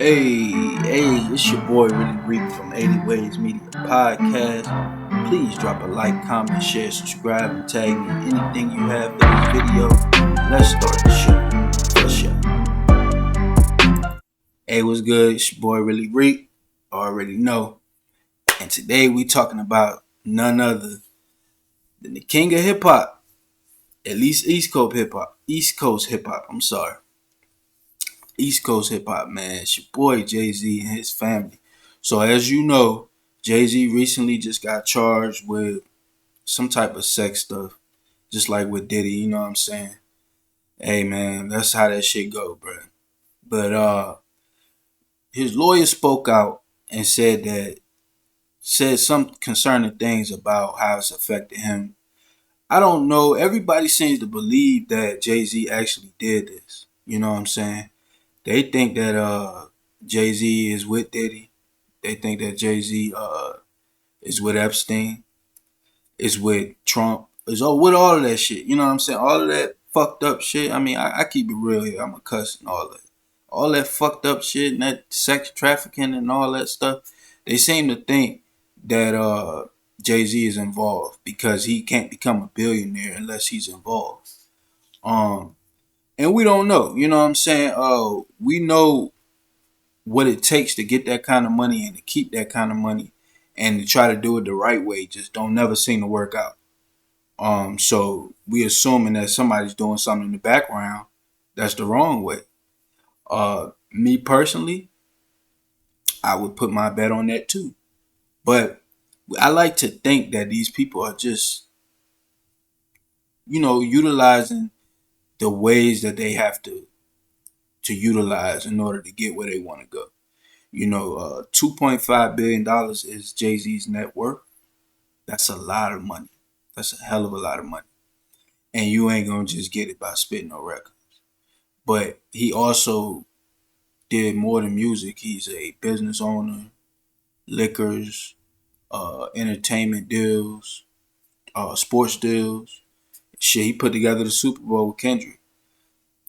Hey, it's your boy Really Reap from 80 Ways Media Podcast. Please drop a like, comment, share, subscribe, and tag me in anything you have for this video. Let's start the show. For sure. Hey, what's good? It's your boy Really Reap. Already know. And today we talking about none other than the king of hip hop. At least East Coast hip hop. East Coast hip hop. I'm sorry. East Coast hip hop, man. It's your boy Jay-Z and his family. So as you know, Jay-Z recently just got charged with some type of sex stuff, just like with Diddy. You know what I'm saying? Hey, man, that's how that shit go, bro. But his lawyer spoke out and said some concerning things about how it's affected him. I don't know. Everybody seems to believe that Jay-Z actually did this. You know what I'm saying? They think that Jay-Z is with Diddy. They think that Jay-Z is with Epstein, is with Trump, is with all of that shit. You know what I'm saying? All of that fucked up shit. I mean, I keep it real here. I'm a cuss and all that. All that fucked up shit and that sex trafficking and all that stuff. They seem to think that Jay-Z is involved because he can't become a billionaire unless he's involved. And we don't know. You know what I'm saying? We know what it takes to get that kind of money and to keep that kind of money and to try to do it the right way just don't never seem to work out. So we assuming that somebody's doing something in the background that's the wrong way. Me personally, I would put my bet on that too. But I like to think that these people are just, utilizing the ways that they have to utilize in order to get where they want to go. $2.5 billion is Jay-Z's net worth. That's a lot of money. That's a hell of a lot of money. And you ain't going to just get it by spitting no records. But he also did more than music. He's a business owner, liquors, entertainment deals, sports deals. Shit, he put together the Super Bowl with Kendrick.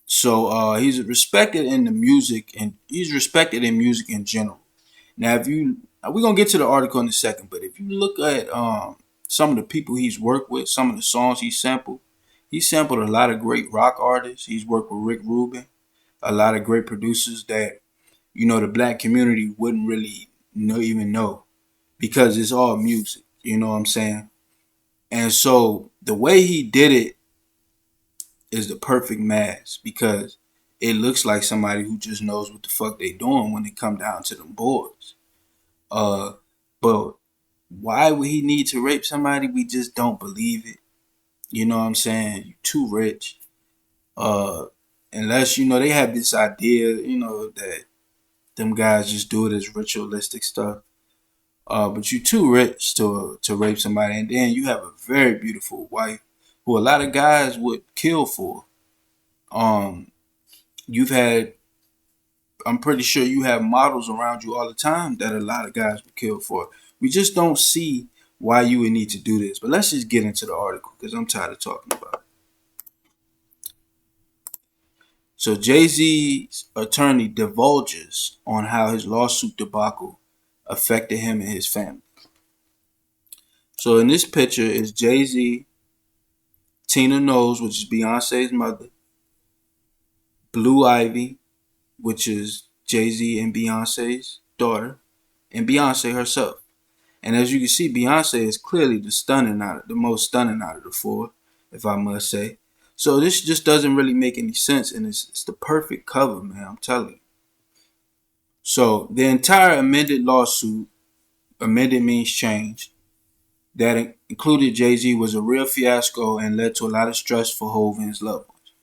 So he's respected in the music, and he's respected in music in general. Now, we're gonna get to the article in a second, but if you look at some of the people he's worked with, some of the songs he sampled a lot of great rock artists. He's worked with Rick Rubin, a lot of great producers that the black community wouldn't really even know because it's all music. You know what I'm saying? And so the way he did it is the perfect match because it looks like somebody who just knows what the fuck they doing when it come down to them boards. But why would he need to rape somebody? We just don't believe it. You know what I'm saying? You too rich. Unless they have this idea, that them guys just do it as ritualistic stuff. But you too rich to rape somebody, and then you have a very beautiful wife who a lot of guys would kill for. You've had, I'm pretty sure you have models around you all the time that a lot of guys would kill for. We just don't see why you would need to do this. But let's just get into the article because I'm tired of talking about it. So Jay-Z's attorney divulges on how his lawsuit debacle affected him and his family. So in this picture is Jay-Z, Tina Knowles, which is Beyonce's mother, Blue Ivy, which is Jay-Z and Beyonce's daughter, and Beyonce herself. And as you can see, Beyonce is clearly the most stunning out of the four, if I must say. So this just doesn't really make any sense, and it's the perfect cover, man. I'm telling you. So the entire amended lawsuit, amended means changed, that included Jay-Z was a real fiasco and led to a lot of stress for Hov and his loved ones.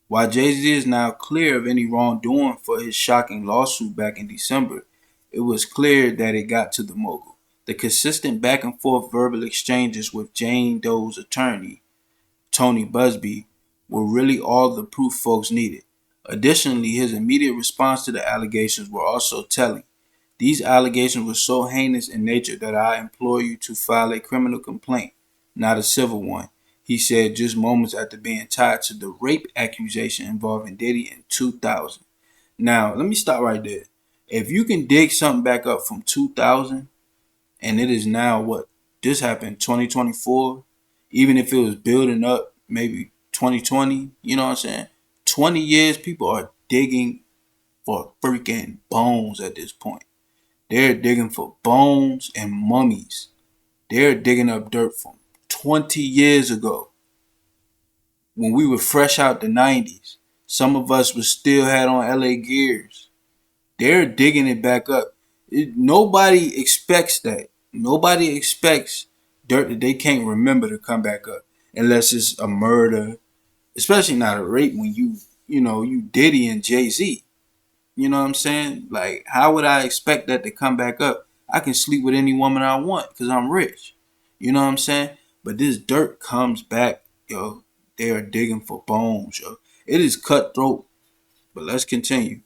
While Jay-Z is now clear of any wrongdoing for his shocking lawsuit back in December, it was clear that it got to the mogul. The consistent back and forth verbal exchanges with Jane Doe's attorney, Tony Buzbee, were really all the proof folks needed. Additionally, his immediate response to the allegations were also telling. These allegations were so heinous in nature that I implore you to file a criminal complaint, not a civil one, he said just moments after being tied to the rape accusation involving Diddy in 2000. Now, let me stop right there. If you can dig something back up from 2000, and it is now what this happened 2024, even if it was building up maybe 2020, you know what I'm saying? 20 years, people are digging for freaking bones at this point. They're digging for bones and mummies. They're digging up dirt from 20 years ago when we were fresh out the 90s. Some of us was still had on LA gears. They're digging it back up. Nobody expects that. Nobody expects dirt that they can't remember to come back up unless it's a murder, especially not a rape when you Diddy and Jay-Z. You know what I'm saying? Like, how would I expect that to come back up? I can sleep with any woman I want because I'm rich. You know what I'm saying? But this dirt comes back, yo. They are digging for bones, yo. It is cutthroat. But let's continue.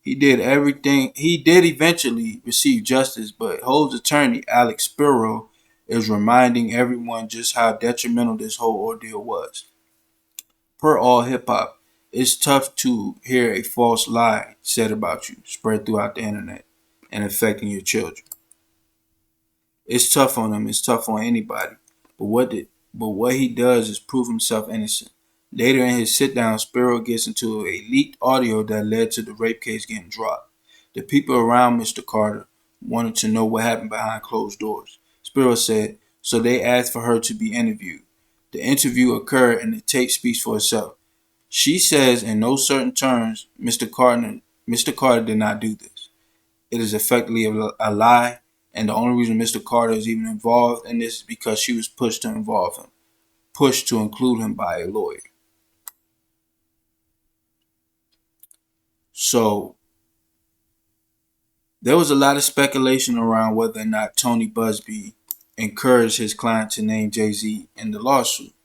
He did everything. He did eventually receive justice, but Hov's attorney, Alex Spiro, is reminding everyone just how detrimental this whole ordeal was. Per AllHipHop, it's tough to hear a false lie said about you spread throughout the internet and affecting your children. It's tough on him. It's tough on anybody. But what he does is prove himself innocent. Later in his sit down, Spiro gets into a leaked audio that led to the rape case getting dropped. The people around Mr. Carter wanted to know what happened behind closed doors. Spiro said, so they asked for her to be interviewed. The interview occurred and the tape speaks for itself. She says in no certain terms, Mr. Carter did not do this. It is effectively a lie, and the only reason Mr. Carter is even involved in this is because she was pushed to involve him, pushed to include him by a lawyer. So there was a lot of speculation around whether or not Tony Buzbee encouraged his client to name Jay-Z in the lawsuit.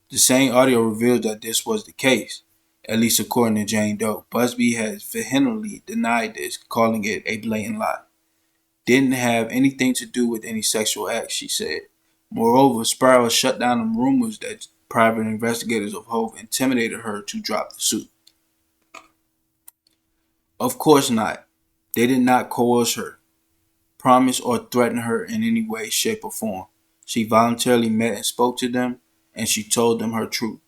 The same audio revealed that this was the case, at least according to Jane Doe. Buzbee has vehemently denied this, calling it a blatant lie. Didn't have anything to do with any sexual acts, she said. Moreover, Spiro shut down the rumors that private investigators of Hov intimidated her to drop the suit. Of course not. They did not coerce her, promise, or threaten her in any way, shape, or form. She voluntarily met and spoke to them, and she told them her truth,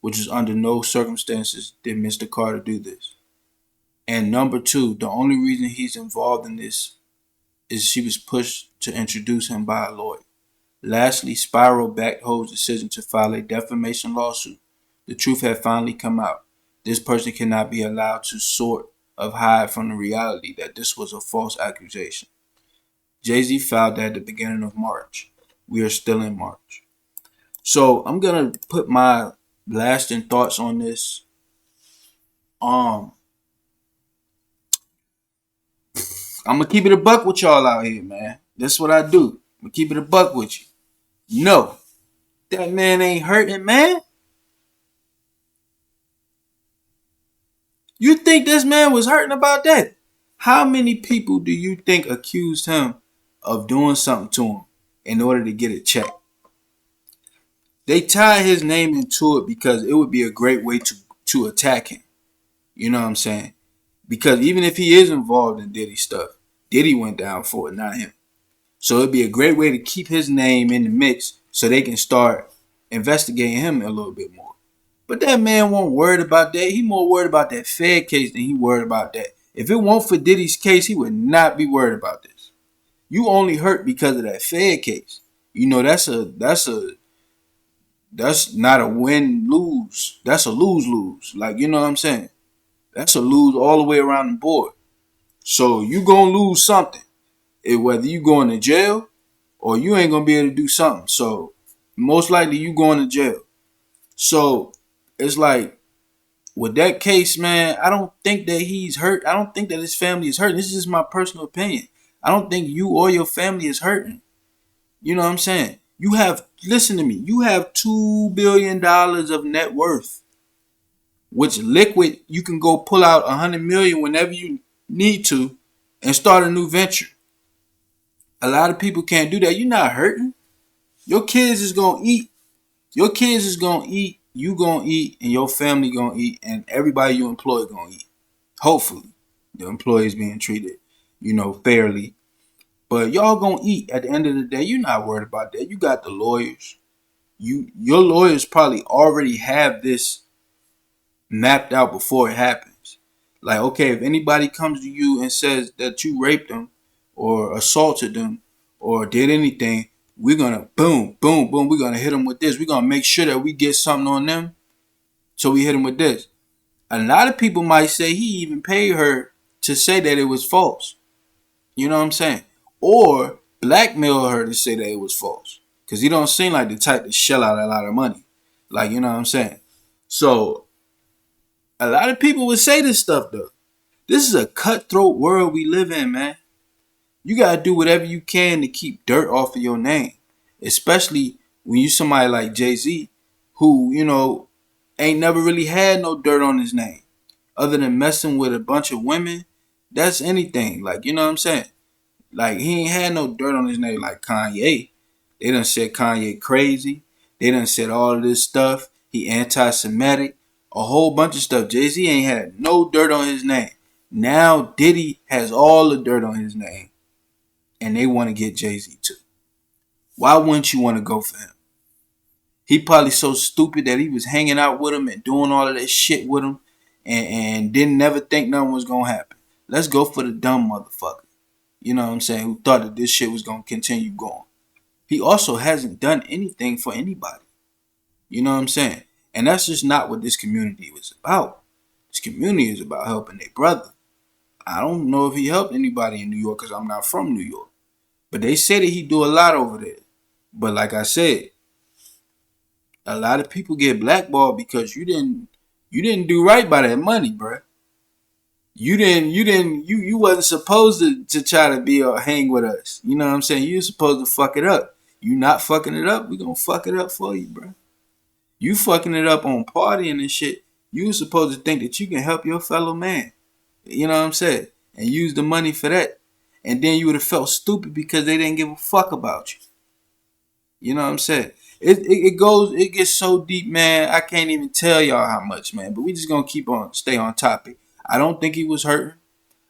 which is under no circumstances did Mr. Carter do this. And number two, the only reason he's involved in this is she was pushed to introduce him by a lawyer. Lastly, Spiro backed Hov's decision to file a defamation lawsuit. The truth had finally come out. This person cannot be allowed to sort of hide from the reality that this was a false accusation. Jay-Z filed that at the beginning of March. We are still in March. So I'm gonna put my lasting thoughts on this. I'm gonna keep it a buck with y'all out here, man. That's what I do. I'm gonna keep it a buck with you. No, that man ain't hurting, man. You think this man was hurting about that? How many people do you think accused him of doing something to him in order to get it checked? They tied his name into it because it would be a great way to attack him. You know what I'm saying? Because even if he is involved in Diddy stuff, Diddy went down for it, not him. So it'd be a great way to keep his name in the mix so they can start investigating him a little bit more. But that man won't worried about that. He more worried about that Fed case than he worried about that. If it weren't for Diddy's case, he would not be worried about this. You only hurt because of that Fed case. You know, that's not a win-lose. That's a lose-lose. Like, you know what I'm saying? That's a lose all the way around the board. So you gonna lose something. Whether you going to jail or you ain't gonna be able to do something. So most likely you going to jail. So it's like with that case, man, I don't think that he's hurt. I don't think that his family is hurting. This is just my personal opinion. I don't think you or your family is hurting. You know what I'm saying? Listen to me, you have $2 billion of net worth, which liquid you can go pull out $100 million whenever you need to and start a new venture. A lot of people can't do that. You're not hurting. Your kids is gonna eat. Your kids is gonna eat. You gonna eat, and your family gonna eat, and everybody you employ gonna eat. Hopefully, the employees being treated fairly. But y'all gonna eat at the end of the day. You're not worried about that. You got the lawyers. Your lawyers probably already have this mapped out before it happens. Like, okay, if anybody comes to you and says that you raped them or assaulted them or did anything, we're gonna boom, boom, boom. We're gonna hit them with this. We're gonna make sure that we get something on them. So we hit them with this. A lot of people might say he even paid her to say that it was false. You know what I'm saying? Or blackmail her to say that it was false. Because he don't seem like the type to shell out a lot of money. Like, you know what I'm saying? So a lot of people would say this stuff though. This is a cutthroat world we live in, man. You gotta do whatever you can to keep dirt off of your name. Especially when you somebody like Jay-Z, who, ain't never really had no dirt on his name. Other than messing with a bunch of women, that's anything. Like, you know what I'm saying? Like, he ain't had no dirt on his name like Kanye. They done said Kanye crazy. They done said all of this stuff. He anti-Semitic. A whole bunch of stuff. Jay-Z ain't had no dirt on his name. Now Diddy has all the dirt on his name. And they want to get Jay-Z too. Why wouldn't you want to go for him? He probably so stupid that he was hanging out with him and doing all of that shit with him and didn't never think nothing was going to happen. Let's go for the dumb motherfucker. You know what I'm saying? Who thought that this shit was going to continue going. He also hasn't done anything for anybody. You know what I'm saying? And that's just not what this community was about. This community is about helping their brother. I don't know if he helped anybody in New York because I'm not from New York. But they say that he do a lot over there. But like I said, a lot of people get blackballed because you didn't do right by that money, bruh. You wasn't supposed to try to be or hang with us. You know what I'm saying? You supposed to fuck it up. You not fucking it up, we gonna fuck it up for you, bro. You fucking it up on partying and shit. You supposed to think that you can help your fellow man. You know what I'm saying? And use the money for that. And then you would have felt stupid because they didn't give a fuck about you. You know what I'm saying? It gets so deep, man. I can't even tell y'all how much, man. But we just gonna stay on topic. I don't think he was hurting.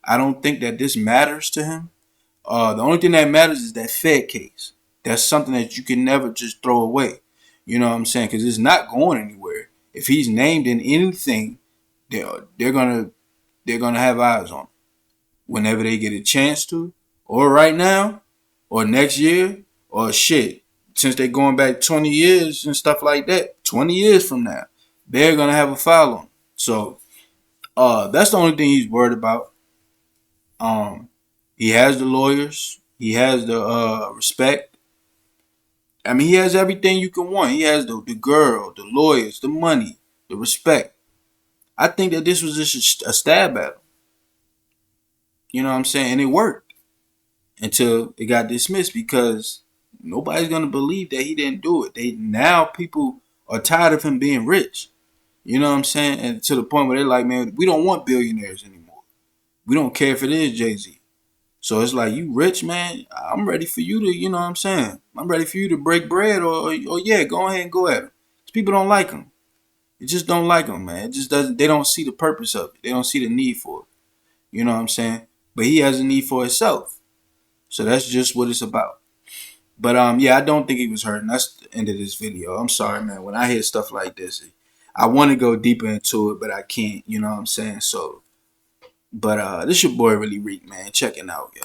I don't think that this matters to him. The only thing that matters is that Fed case. That's something that you can never just throw away. You know what I'm saying? Because it's not going anywhere. If he's named in anything, they're gonna have eyes on him whenever they get a chance to, or right now, or next year, or shit. Since they're going back 20 years and stuff like that, 20 years from now, they're gonna have a file on him. So, that's the only thing he's worried about. He has the lawyers. He has the respect. I mean, he has everything you can want. He has the girl, the lawyers, the money, the respect. I think that this was just a stab at him. You know what I'm saying? And it worked until it got dismissed because nobody's gonna believe that he didn't do it. Now people are tired of him being rich. You know what I'm saying? And to the point where they're like, man, we don't want billionaires anymore. We don't care if it is Jay-Z. So it's like, you rich, man, I'm ready for you to, you know what I'm saying? I'm ready for you to break bread or yeah, go ahead and go at him. People don't like him. They just don't like him, man. It just doesn't, they don't see the purpose of it. They don't see the need for it. You know what I'm saying? But he has a need for himself. So that's just what it's about. But yeah, I don't think he was hurting. That's the end of this video. I'm sorry, man. When I hear stuff like this, I want to go deeper into it, but I can't. You know what I'm saying? So, but this your boy Really Reek, man. Checking out, yo.